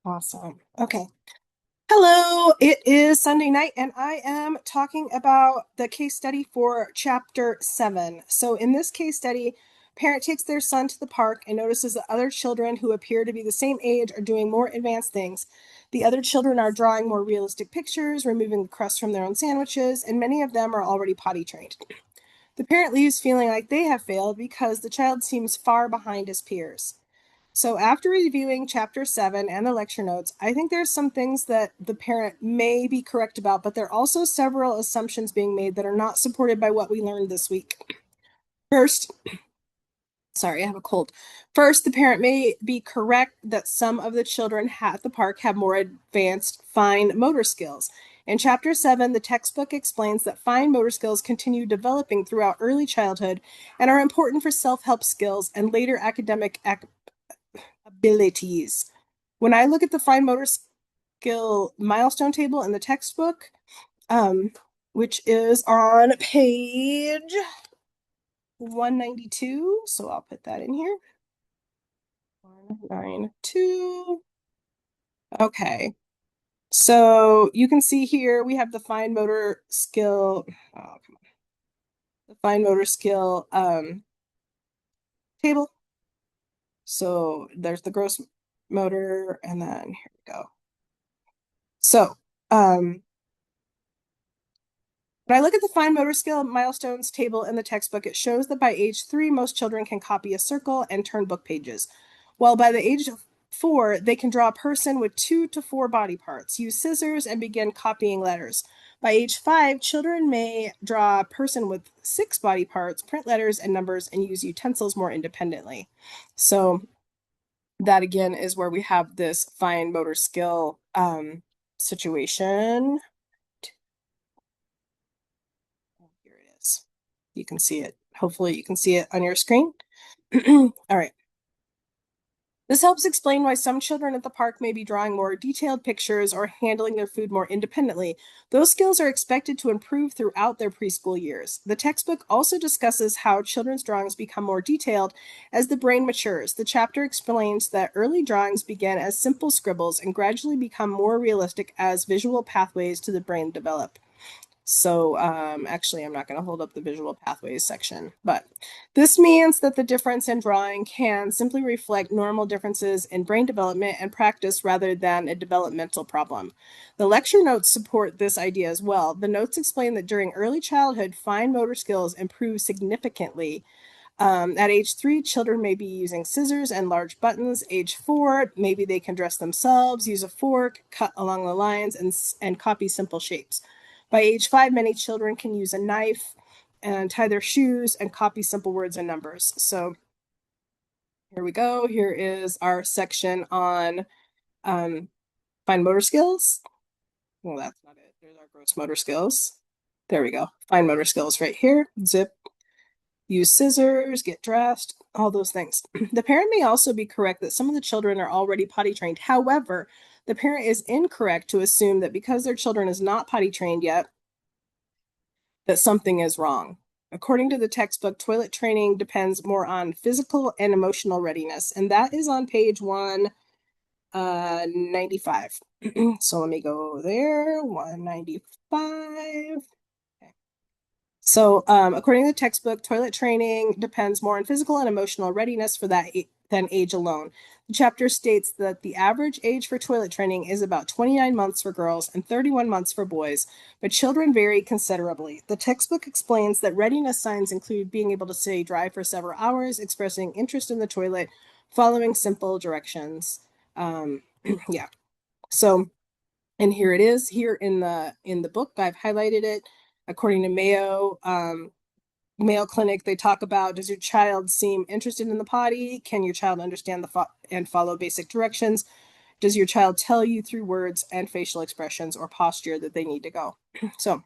Awesome. Okay. Hello, it is Sunday night, and I am talking about the case study for chapter 7. So, in this case study, parent takes their son to the park and notices that other children who appear to be the same age are doing more advanced things. The other children are drawing more realistic pictures, removing the crust from their own sandwiches, and many of them are already potty trained. The parent leaves feeling like they have failed because the child seems far behind his peers. So after reviewing chapter 7 and the lecture notes, I think there's some things that the parent may be correct about, but there are also several assumptions being made that are not supported by what we learned this week. First, sorry, I have a cold. First, the parent may be correct that some of the children at the park have more advanced fine motor skills. In chapter 7, the textbook explains that fine motor skills continue developing throughout early childhood and are important for self-help skills and later academic abilities. When I look at the fine motor skill milestone table in the textbook, which is on page 192, so I'll put that in here. 192. Okay. So you can see here we have the fine motor skill. Oh, come on. The fine motor skill table. So there's the gross motor, and then here we go. So when I look at the fine motor skill milestones table in the textbook, it shows that by age 3, most children can copy a circle and turn book pages, while by the age of 4, they can draw a person with 2 to 4 body parts, use scissors, and begin copying letters. By age 5, children may draw a person with 6 body parts, print letters and numbers, and use utensils more independently. So that again is where we have this fine motor skill situation. Here it is. You can see it. Hopefully you can see it on your screen. All right. This helps explain why some children at the park may be drawing more detailed pictures or handling their food more independently. Those skills are expected to improve throughout their preschool years. The textbook also discusses how children's drawings become more detailed as the brain matures. The chapter explains that early drawings begin as simple scribbles and gradually become more realistic as visual pathways to the brain develop. So actually, I'm not going to hold up the visual pathways section, but this means that the difference in drawing can simply reflect normal differences in brain development and practice rather than a developmental problem. The lecture notes support this idea as well. The notes explain that during early childhood, fine motor skills improve significantly. At age 3, children may be using scissors and large buttons. Age 4, maybe they can dress themselves, use a fork, cut along the lines, and copy simple shapes. By age 5, many children can use a knife and tie their shoes and copy simple words and numbers. So here we go. Here is our section on fine motor skills. Well, that's not it. There's our gross motor skills. There we go. Fine motor skills right here. Zip. Use scissors, get dressed, all those things. The parent may also be correct that some of the children are already potty trained. However, the parent is incorrect to assume that because their children is not potty trained yet, that something is wrong. According to the textbook, toilet training depends more on physical and emotional readiness, and that is on page 195. So let me go there, 195. So, according to the textbook, toilet training depends more on physical and emotional readiness for that than age alone. The chapter states that the average age for toilet training is about 29 months for girls and 31 months for boys, but children vary considerably. The textbook explains that readiness signs include being able to stay dry for several hours, expressing interest in the toilet, following simple directions. Yeah. So, and here it is. Here in the book, I've highlighted it. According to Mayo Clinic, they talk about, does your child seem interested in the potty? Can your child understand and follow basic directions? Does your child tell you through words and facial expressions or posture that they need to go? So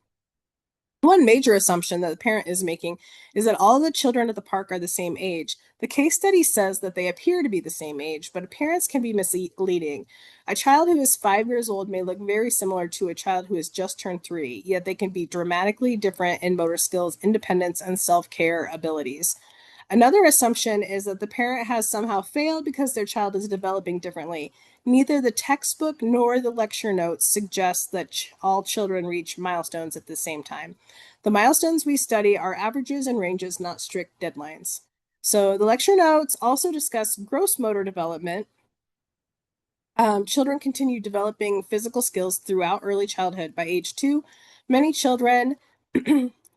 one major assumption that the parent is making is that all the children at the park are the same age. The case study says that they appear to be the same age, but appearance can be misleading. A child who is 5 years old may look very similar to a child who has just turned 3, yet they can be dramatically different in motor skills, independence, and self-care abilities. Another assumption is that the parent has somehow failed because their child is developing differently. Neither the textbook nor the lecture notes suggest that all children reach milestones at the same time. The milestones we study are averages and ranges, not strict deadlines. So the lecture notes also discuss gross motor development. Children continue developing physical skills throughout early childhood. By age 2, many children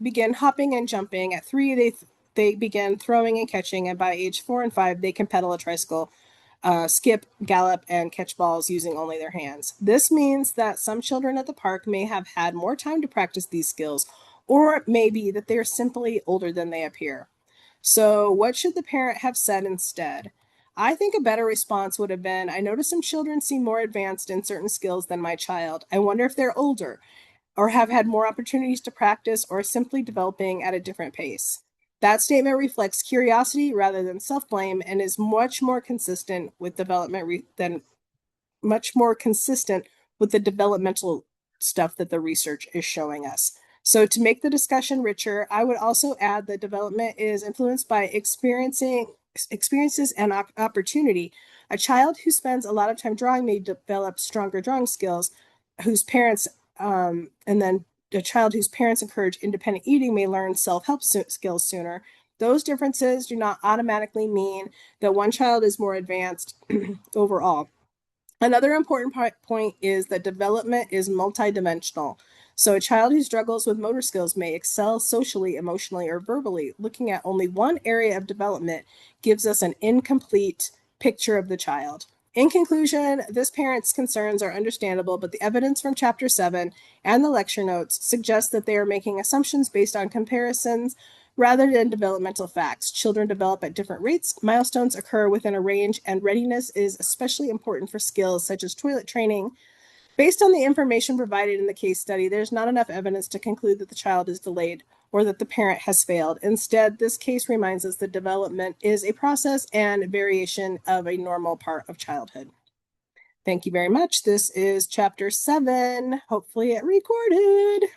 begin hopping and jumping. At 3, they begin throwing and catching, and by age 4 and 5, they can pedal a tricycle, skip, gallop, and catch balls using only their hands. This means that some children at the park may have had more time to practice these skills, or it may be that they are simply older than they appear. So, what should the parent have said instead? I think a better response would have been, I notice some children seem more advanced in certain skills than my child. I wonder if they're older or have had more opportunities to practice or simply developing at a different pace. That statement reflects curiosity rather than self-blame and is much more consistent with the developmental stuff that the research is showing us. So to make the discussion richer, I would also add that development is influenced by experiences and opportunity. A child who spends a lot of time drawing may develop stronger drawing skills, whose parents and then a child whose parents encourage independent eating may learn self-help skills sooner. Those differences do not automatically mean that one child is more advanced overall. Another important point is that development is multidimensional. So a child who struggles with motor skills may excel socially, emotionally, or verbally. Looking at only one area of development gives us an incomplete picture of the child. In conclusion, this parent's concerns are understandable, but the evidence from Chapter 7 and the lecture notes suggests that they are making assumptions based on comparisons rather than developmental facts. Children develop at different rates, milestones occur within a range, and readiness is especially important for skills such as toilet training. Based on the information provided in the case study, there's not enough evidence to conclude that the child is delayed or that the parent has failed. Instead, this case reminds us that development is a process and variation of a normal part of childhood. Thank you very much. This is Chapter 7. Hopefully it recorded.